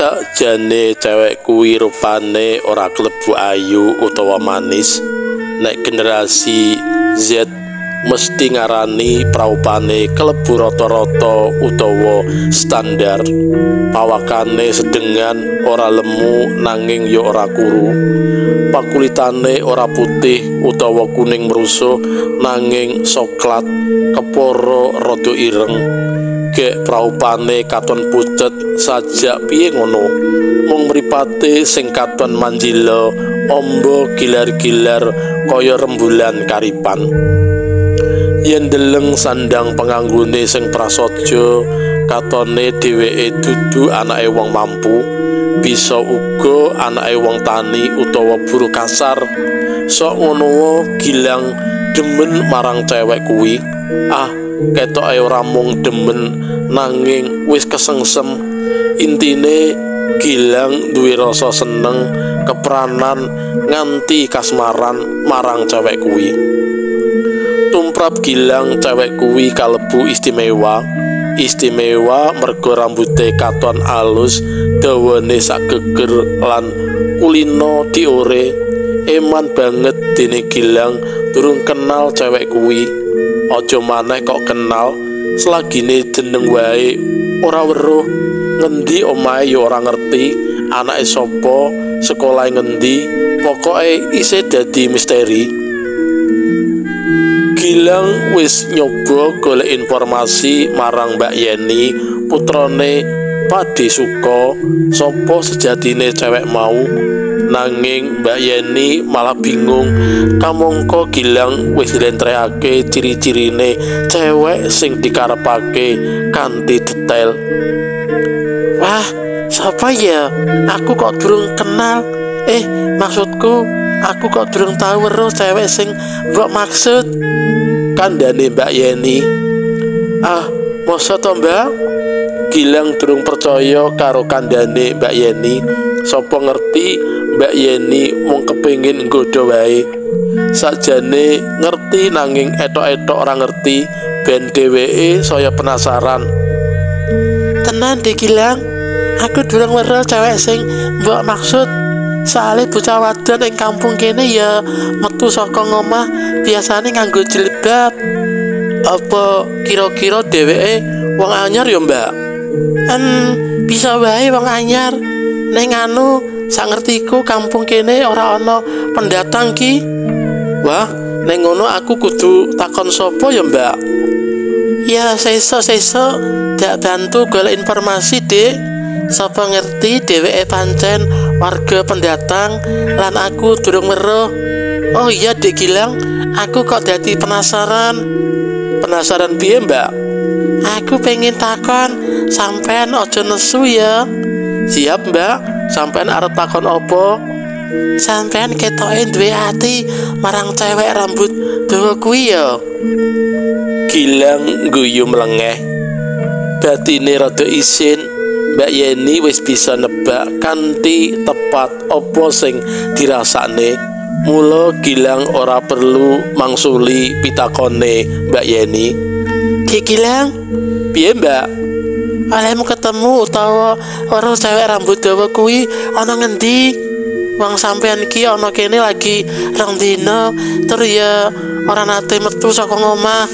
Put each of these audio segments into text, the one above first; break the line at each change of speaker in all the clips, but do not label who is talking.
Sakjane cewek kuwi rupane ora klebu ayu utawa manis, nek generasi Z mesti ngarani praupane klebu rata-rata utawa standar. Pawakane sedengan, ora lemu nanging ya ora kuru. Pakulitane ora putih utawa kuning merusuh nanging soklat, kepara rada ireng. Gek praupane katon pucet sajak piye ngono, mung mripate sing katon manjila amba gilar-gilar kaya rembulan karipan. Yen deleng sandang penganggone sing prasaja, katone dheweke dudu anake wong mampu, bisa uga anake wong tani utawa buruh kasar. Sok ngono wae Gilang demen marang cewek kuwi. Ketoke ora mung demen nanging wis kesengsem. Intine Gilang duwe rasa seneng kepranan nganti kasmaran marang cewek kuwi. Tumrap Gilang cewek kuwi kalebu istimewa. Istimewa merga rambute katon alus, dawane sak geger lan kulino diore. Eman banget dene Gilang durung kenal cewek kuwi. Aja maneh kok kenal, selagine jeneng wae ora weruh. Ngendi omahe ya ora ngerti, anake sapa, sekolahe ngendi, pokoke isih dadi misteri. Gilang wis nyoba golek informasi marang Mbak Yeni, putrane Pade Suko, sapa sejatine cewek mau. Nanging Mbak Yeni malah bingung. Kamangka Gilang wis njlentrehake ciri-cirine cewek sing dikarepake kanthi detail. Wah, sapa ya? Aku kok durung kenal. Maksudku, aku kok durung tau weruh cewek sing mbok maksud. Kandhane Mbak Yeni. Masa to, Mbak? Gilang durung percaya karo kandhane Mbak Yeni. Sapa ngerti Mbak Yeni mung kepengin nggodha wae. Sakjane ngerti nanging etok-etok ora ngerti, ben dheweke saya penasaran. Tenan Dek Gilang, aku durung weruh cewek sing mbok maksud. Soale bocah wadon ing kampung kene ya metu saka ngomah biasane nganggo jilbab. Apa kira-kira dheweke wong anyar ya, Mbak? Bisa wae wong anyar. Ning anu, sak ngertiku kampung kene ora ana pendatang ki. Wah, ning ngono aku kudu takon sapa ya, Mbak? Ya sesuk dak bantu golek informasi, Dik. Sapa ngerti dheweke pancen warga pendatang lan aku durung weruh. Oh iya Dek Gilang, aku kok dadi penasaran. Penasaran piye, Mbak? Aku pengen takon, sampean aja nesu ya. Siap, Mbak. Sampean arep takon apa? Sampean ketoke duwe ati marang cewek rambut dawa kuwi ya. Gilang guyu mlengeh. Batine rada isin. Mbak Yeni wis bisa nebak kanthi tepat apa sing dirasakne. Mula Gilang ora perlu mangsuli pitakone Mbak Yeni. Ki Gilang, piye, Mbak? Olehmu ketemu utawa weruh cewek rambut dawa kuwi ana ngendi? Wong sampean ki ana kene lagi rong dina, tur ya ora nate metu saka ngomah.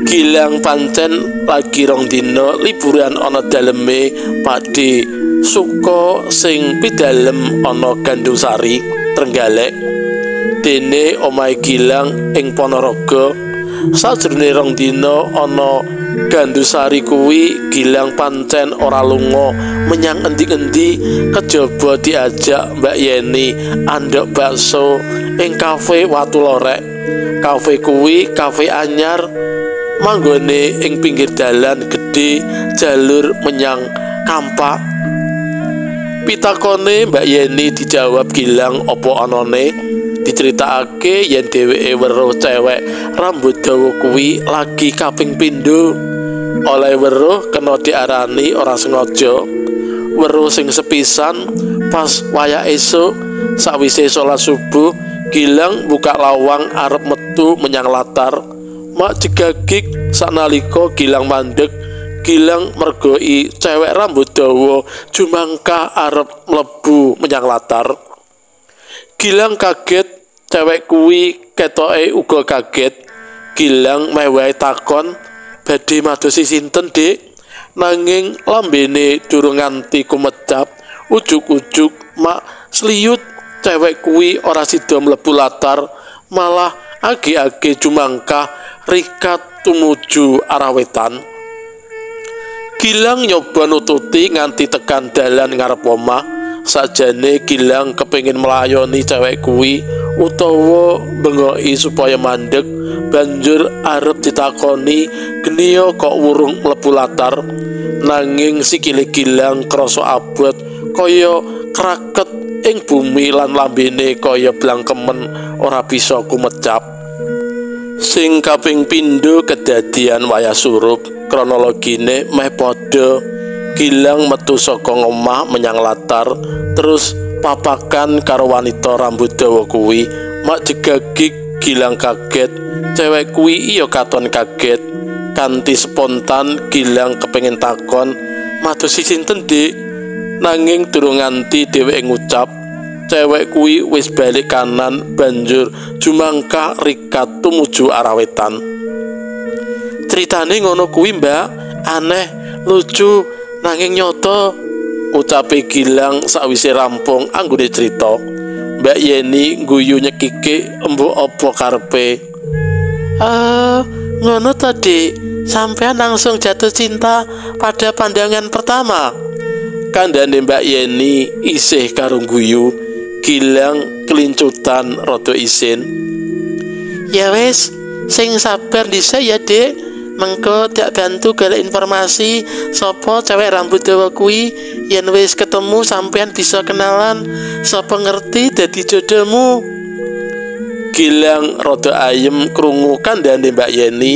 Gilang pancen lagi rong dina liburan ana daleme Pade Suko sing pidalem ana Gandung Sari, Trenggalek. Dene omahe Gilang ing Ponorogo. Sajroning rong dina ana Gandung Sari kuwi Gilang pancen ora lunga menyang endi-endi kejaba diajak Mbak Yeni andhok bakso ing kafe Watu Lorek. Kafe kuwi kafe anyar manggone ing pinggir dalan gedhe jalur menyang Kampak. Pitakone Mbak Yeni dijawab Gilang apa anane. Diceritakake yen dheweke weruh cewek rambut dawa kuwi lagi kaping pindho. Oleh weruh kena diarani ora sengaja. Weruh sing sepisan pas wayah esuk sawise salat subuh, Gilang buka lawang arep metu menyang latar. Mak jegagik sanalika Gilang mandeg Gilang mergoi cewek rambut dawa jumangkah arep mlebu menyang latar. Gilang kaget, cewek kuwi ketoke uga kaget. Gilang meh takon, "Badhe madosi sinten, Dik?" Nanging lambene durung nganti kumecap, ujug-ujug mak sliyut cewek kuwi ora sida mlebu latar, malah age-age jumangkah rikat tumuju arah wetan. Gilang nyoba nututi nganti tekan dalan ngarep omah. Sajane Gilang kepengin melayoni cewek kuwi utawa bengoki supaya mandeg, banjur arep ditakoni geniya kok wurung mlebu latar. Nanging sikile Gilang krasa abot kaya kraket ing bumi lan lambene kaya blangkemen ora bisa kumecap. Sing kaping pindho kedadian wayah surup, kronologine meh padha. Gilang metu saka omah menyang latar, terus papakan karo wanita rambut dawa kuwi. Mak jegagik Gilang kaget, cewek kuwi iya katon kaget. Kanthi spontan Gilang kepengin takon, "Madosi sinten, Dik?" Nanging durung nganti dheweke ngucap, cewek kuwi wis balik kanan banjur jumangkah rikat tumuju arah wetan. "Critane ngono kuwi, Mbak. Aneh, lucu, nanging nyoto," ucape Gilang sawise rampung anggone cerita. Mbak Yeni guyu nyekike mbok apa karepe. Ngono tadi, sampean langsung jatuh cinta pada pandangan pertama?" Kandhane Mbak Yeni isih karo guyu. Gilang kelincutan rada isin. "Ya wis, sing sabar dhisik ya, Dik. Mengko tak bantu golek informasi sapa cewek rambut dawa kuwi. Yen wis ketemu sampean bisa kenalan, sapa ngerti dadi jodohmu." Gilang rada ayem krungu kandhane Mbak Yeni.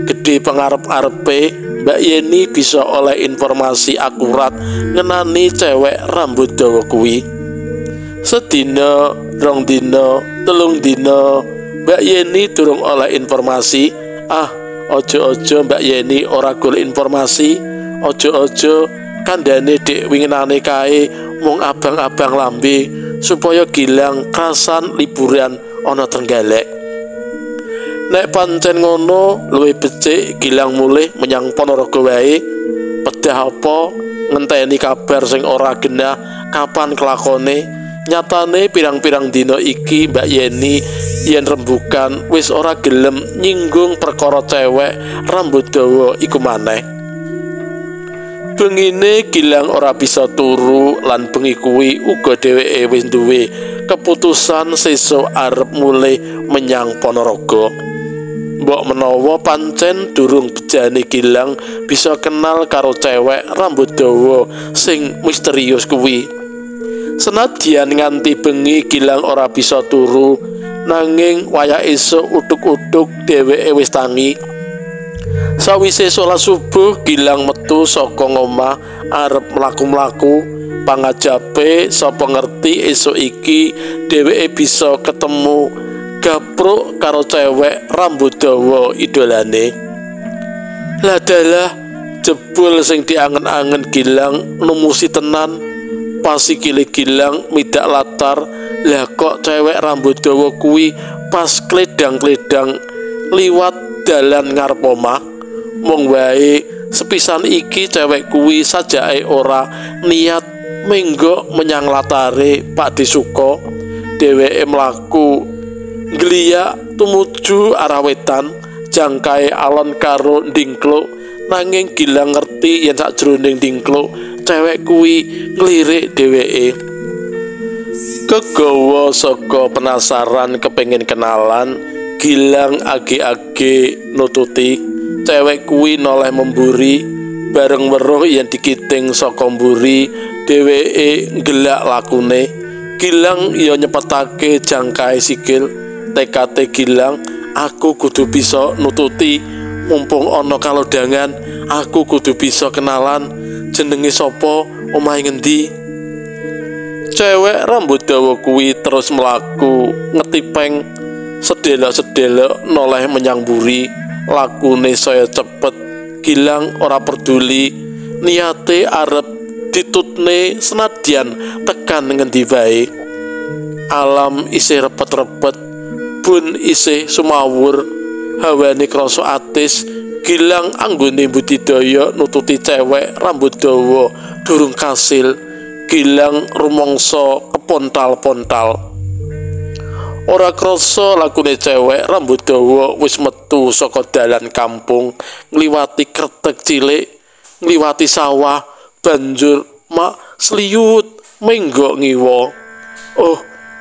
Gedhe pengarep-arepe Mbak Yeni bisa oleh informasi akurat ngenani cewek rambut dawa kuwi. Sedina, rong dina, telung dina, Mbak Yeni durung oleh informasi. Ojo-ojo Mbak Yeni ora golek informasi. Ojo-ojo kandhane Dik winginane kae mung abang-abang lambe supaya Gilang krasan liburan ana Trenggalek. Nek pancen ngono, luwih becik Gilang mulih menyang Ponorogo wae. Pedah apa ngenteni kabar sing ora genah kapan kelakone. Nyatane pirang-pirang dina iki Mbak Yeni yen rembugan wis ora gelem nyinggung perkara cewek rambut dawa iku maneh. Bengine Gilang ora bisa turu lan bengi kuwi uga dheweke wis duwe keputusan sesuk arep mulih menyang Ponorogo. Mbok menawa pancen durung bejane Gilang bisa kenal karo cewek rambut dawa sing misterius kuwi. Senadyan nganti bengi Gilang ora bisa turu, nanging wayah esuk utuk-utuk dheweke wis tangi. Sawise salat subuh Gilang metu saka omah arep mlaku-mlaku. Pangajape sapa ngerti esuk iki dheweke bisa ketemu gapruk karo cewek rambut dawa idolane. Ladalah jebul sing diangen-angen Gilang numusi tenan. Pas sikile Gilang midak latar, lah kok cewek rambut dawa kuwi pas kledang-kledang liwat dalan ngarep omah. Mung wae sepisan iki cewek kuwi sajake ora niat menggo menyang latare Pak Disuko. Dheweke mlaku ngliyak tumuju arah wetan, jangkae alon karo ndingkluk. Nanging Gilang ngerti yen sakjroning ndingkluk cewek kuwi nglirik dheweke. Kegawa saka penasaran kepengin kenalan, Gilang age-age nututi. Cewek kuwi noleh memburi, bareng weruh yen dikiting saka mburi dheweke nggelak lakune. Gilang ya nyepetake jangkae sikil. Tekate Gilang, aku kudu bisa nututi. Mumpung ana kalodhangan, aku kudu bisa kenalan. Jenenge sapa, omahe ngendi? Cewek rambut dawa kuwi terus mlaku ngetipeng, sedela-sedela noleh menyang mburi. Lakune saya cepet, Gilang ora peduli niate arep ditutne senadyan tekan ngendi wae. Alam isih repet-repet, bun isih sumawur, hawane krasa atis. Gilang anggone budidaya nututi cewek rambut dawa durung kasil. Gilang rumangsa kepontal-pontal. Ora krasa lakune cewek rambut dawa wis metu saka dalan kampung, ngliwati kretek cilik, ngliwati sawah, banjur mak sliyut menggok ngiwa. Oh,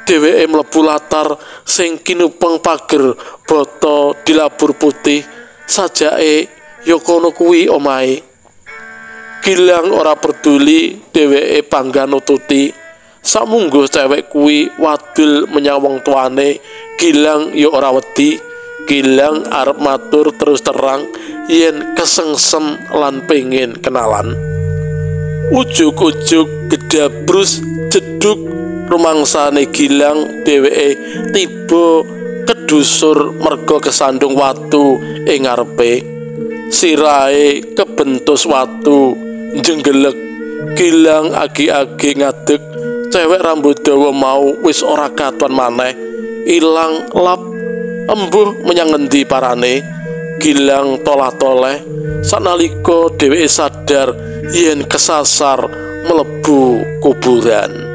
dheweke mlebu latar sing kinupeng pager bata dilabur putih. Sajake ya kono kuwi omahe. Gilang ora peduli, dheweke bangga nututi. Samungguh cewek kuwi wadul menyang wong tuane, Gilang ya ora wedi. Gilang arep matur terus terang yen kesengsem lan pengin kenalan. Ujug-ujug gedabrus jeduk rumangsane Gilang, dheweke tiba kedusur merga kesandung watu ing ngarepe. Sirahe kebentus watu njenggelek. Gilang agi-agi ngadeg. Cewek rambut dawa mau wis ora katon maneh, ilang lap. Embuh menyang ngendi parane? Gilang tolah-toleh sanalika dheweke sadar yen kesasar mlebu kuburan.